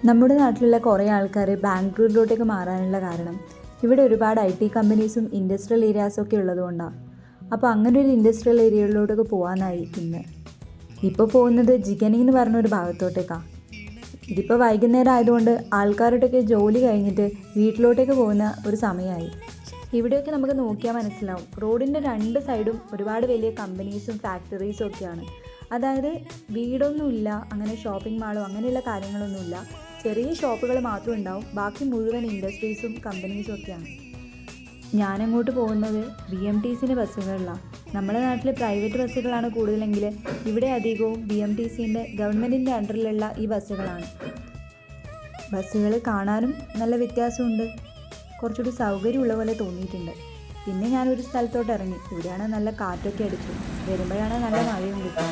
നമ്മുടെ നാട്ടിലുള്ള കുറേ ആൾക്കാർ ബാംഗ്ലൂരിലോട്ടേക്ക് മാറാനുള്ള കാരണം ഇവിടെ ഒരുപാട് IT കമ്പനീസും ഇൻഡസ്ട്രിയൽ ഏരിയാസും ഒക്കെ ഉള്ളതുകൊണ്ടാണ്. അപ്പോൾ അങ്ങനെ ഒരു ഇൻഡസ്ട്രിയൽ ഏരിയയിലോട്ടൊക്കെ പോകാനായി ഇന്ന്. ഇപ്പോൾ പോകുന്നത് ജിഗനി എന്ന് പറഞ്ഞൊരു ഭാഗത്തോട്ടേക്കാണ്. ഇതിപ്പോൾ വൈകുന്നേരം ആയതുകൊണ്ട് ആൾക്കാരോട്ടൊക്കെ ജോലി കഴിഞ്ഞിട്ട് വീട്ടിലോട്ടേക്ക് പോകുന്ന ഒരു സമയമായി. ഇവിടെയൊക്കെ നമുക്ക് നോക്കിയാൽ മനസ്സിലാവും, റോഡിൻ്റെ രണ്ട് സൈഡും ഒരുപാട് വലിയ കമ്പനീസും ഫാക്ടറീസും ഒക്കെയാണ്. അതായത് വീടൊന്നുമില്ല, അങ്ങനെ ഷോപ്പിംഗ് മാളോ അങ്ങനെയുള്ള കാര്യങ്ങളൊന്നുമില്ല. ചെറിയ ഷോപ്പുകൾ മാത്രം ഉണ്ടാവും, ബാക്കി മുഴുവൻ ഇൻഡസ്ട്രീസും കമ്പനീസും ഒക്കെയാണ്. ഞാനങ്ങോട്ട് പോകുന്നത് BMTCൻ്റെ ബസ്സുകളിലാണ്. നമ്മുടെ നാട്ടിൽ പ്രൈവറ്റ് ബസ്സുകളാണ് കൂടുതലെങ്കിൽ ഇവിടെ അധികവും BMTCൻ്റെ ഗവൺമെൻറ്റിൻ്റെ അണ്ടറിലുള്ള ഈ ബസ്സുകളാണ്. ബസ്സുകൾ കാണാനും നല്ല വ്യത്യാസമുണ്ട്, കുറച്ചുകൂടി സൗകര്യമുള്ള പോലെ തോന്നിയിട്ടുണ്ട്. പിന്നെ ഞാനൊരു സ്ഥലത്തോട്ട് ഇറങ്ങി. ഇവിടെയാണ് നല്ല കാറ്റൊക്കെ അടിച്ചു, വരുമ്പോഴാണ് നല്ല മഴയും കിട്ടും.